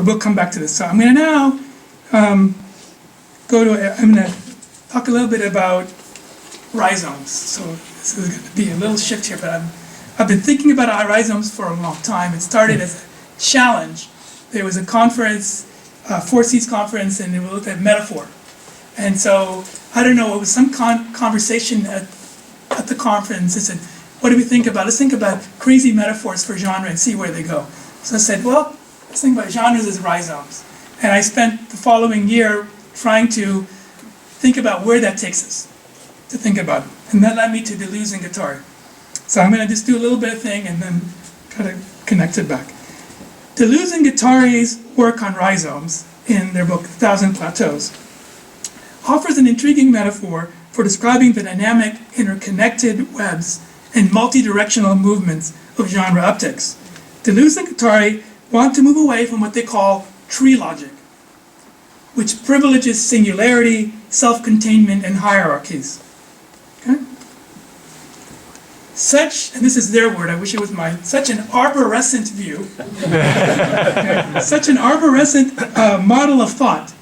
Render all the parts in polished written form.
we'll come back to this. So I'm going to now I'm going to talk a little bit about rhizomes. So this is going to be a little shift here, but I've been thinking about rhizomes for a long time. It started as a challenge. There was a conference, Four Seas conference, and we looked at metaphor. And so, I don't know, it was some conversation at the conference. It said, what do we think about? Let's think about crazy metaphors for genre and see where they go. So I said, well, let's think about genres as rhizomes. And I spent the following year trying to think about where that takes us, to think about it. And that led me to Deleuze and Guattari. So I'm going to just do a little bit of thing and then kind of connect it back. Deleuze and Guattari's work on rhizomes in their book, 1,000 Plateaus, offers an intriguing metaphor for describing the dynamic, interconnected webs and multi-directional movements of genre uptakes. Deleuze and Guattari want to move away from what they call tree logic, which privileges singularity, self-containment, and hierarchies. Okay? Such, and this is their word, I wish it was mine, such an arborescent view, okay, such an arborescent model of thought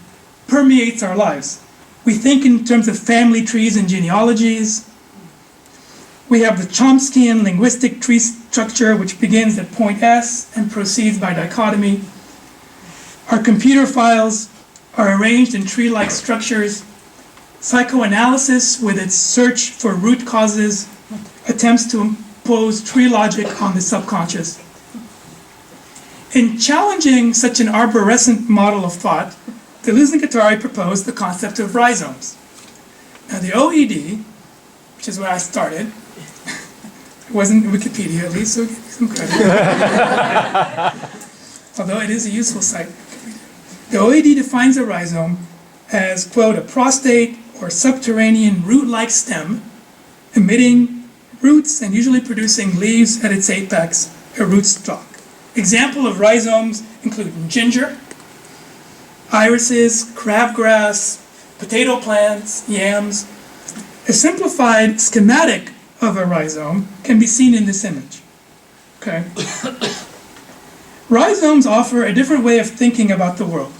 permeates our lives. We think in terms of family trees and genealogies. We have the Chomskyan linguistic tree structure, which begins at point S and proceeds by dichotomy. Our computer files are arranged in tree-like structures. Psychoanalysis, with its search for root causes, attempts to impose tree logic on the subconscious. In challenging such an arborescent model of thought, Deleuze and Guattari proposed the concept of rhizomes. Now the OED, which is where I started, it wasn't Wikipedia at least, so give me some credit. Although it is a useful site. The OED defines a rhizome as, quote, a prostate or subterranean root-like stem emitting roots and usually producing leaves at its apex, a rootstock. Example of rhizomes include ginger, irises, crabgrass, potato plants, yams. A simplified schematic of a rhizome can be seen in this image. Okay. Rhizomes offer a different way of thinking about the world.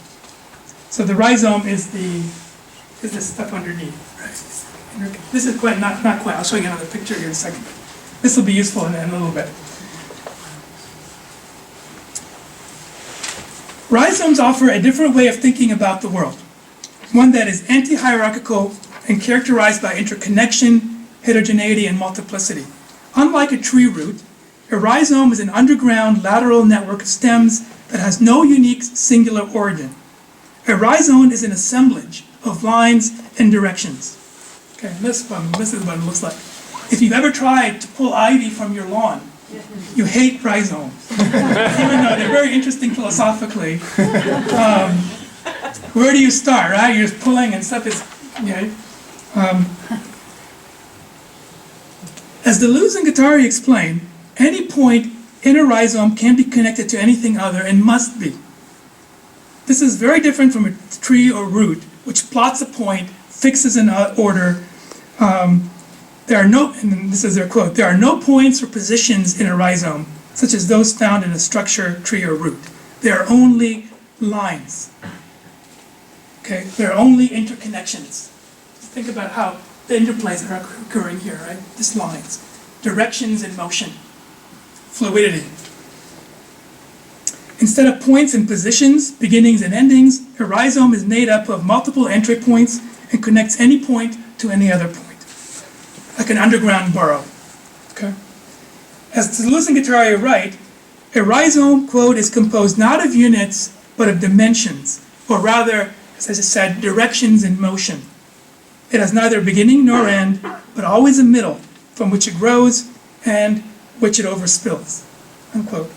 So the rhizome is the stuff underneath. Right? This is quite not quite. I'll show you another picture here in a second. This will be useful in a little bit. Rhizomes offer a different way of thinking about the world, one that is anti-hierarchical and characterized by interconnection, heterogeneity, and multiplicity. Unlike a tree root, a rhizome is an underground lateral network of stems that has no unique singular origin. A rhizome is an assemblage of lines and directions. Okay, this is what it looks like. If you've ever tried to pull ivy from your lawn, you hate rhizomes, even though they're very interesting philosophically. Where do you start, right? You're just pulling and stuff is, as Deleuze and Guattari explain, any point in a rhizome can be connected to anything other and must be. This is very different from a tree or root, which plots a point, fixes an order. There are no, and this is their quote, there are no points or positions in a rhizome, such as those found in a structure, tree, or root. There are only lines. Okay, there are only interconnections. Think about how the interplays are occurring here, right? Just lines, directions in motion, fluidity. Instead of points and positions, beginnings and endings, a rhizome is made up of multiple entry points and connects any point to any other point, like an underground burrow. Okay? As Deleuze and Guattari write, a rhizome, quote, is composed not of units, but of dimensions, or rather, as I just said, directions in motion. It has neither beginning nor end, but always a middle, from which it grows and which it overspills, unquote.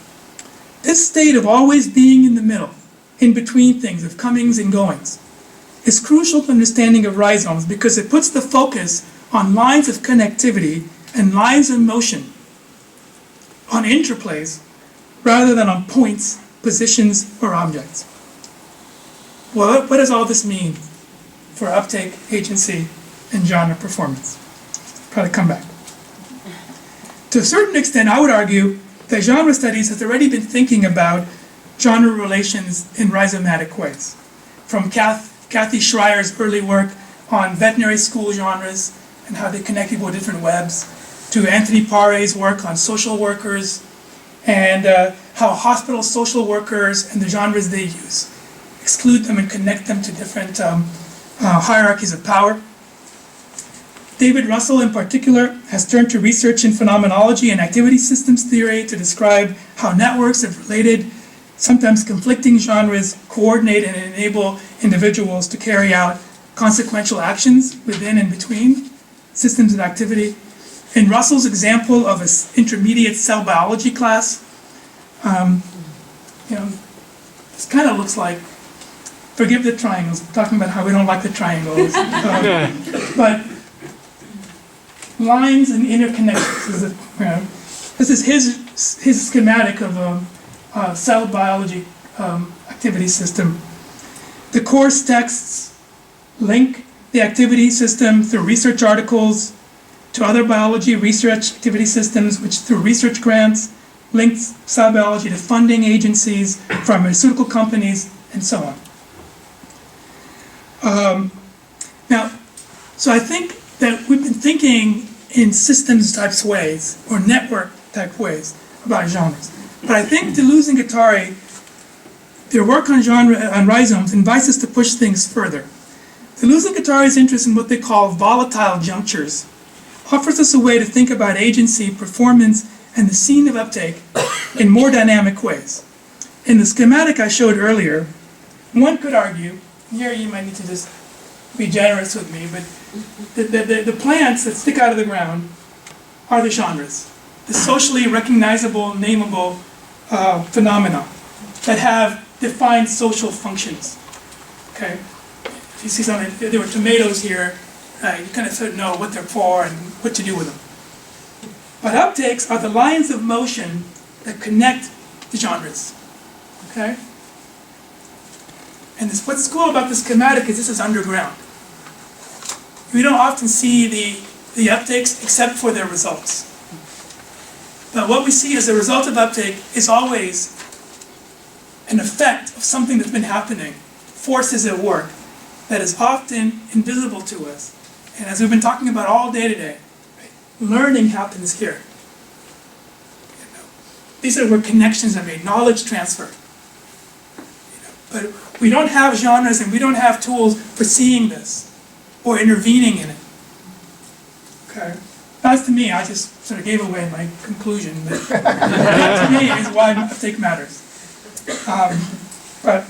This state of always being in the middle, in between things, of comings and goings, is crucial to understanding of rhizomes because it puts the focus on lines of connectivity and lines of motion, on interplays, rather than on points, positions, or objects. Well, what does all this mean for uptake, agency, and genre performance? Probably come back. To a certain extent, I would argue that genre studies has already been thinking about genre relations in rhizomatic ways. From Kathy Schreier's early work on veterinary school genres and how they connect people with different webs, to Anthony Pare's work on social workers and how hospital social workers and the genres they use exclude them and connect them to different hierarchies of power. David Russell, in particular, has turned to research in phenomenology and activity systems theory to describe how networks of related, sometimes conflicting genres coordinate and enable individuals to carry out consequential actions within and between systems of activity. In Russell's example of an intermediate cell biology class, this kind of looks like, forgive the triangles, we're talking about how we don't like the triangles, but lines and interconnections. This is his schematic of a cell biology activity system. The course texts link the activity system through research articles to other biology research activity systems, which through research grants links cell biology to funding agencies, pharmaceutical companies, and so on. So I think that we've been thinking in systems types ways, or network type ways, about genres. But I think Deleuze and Guattari, their work on rhizomes invites us to push things further. Deleuze and Guattari's interest in what they call volatile junctures offers us a way to think about agency, performance, and the scene of uptake in more dynamic ways. In the schematic I showed earlier, one could argue, here you might need to just be generous with me, but the plants that stick out of the ground are the genres, the socially recognizable, nameable phenomena that have defined social functions. Okay, if you see something, there were tomatoes here, you kind of sort of know what they're for and what to do with them. But uptakes are the lines of motion that connect the genres. Okay? And what's cool about the schematic is this is underground. We don't often see the uptakes except for their results. But what we see as a result of uptake is always an effect of something that's been happening, forces at work, that is often invisible to us. And as we've been talking about all day today, right, learning happens here. These are where connections are made, knowledge transfer. But we don't have genres and we don't have tools for seeing this or intervening in it. Okay? That's to me, I just sort of gave away my conclusion, but that to me is why uptake matters. But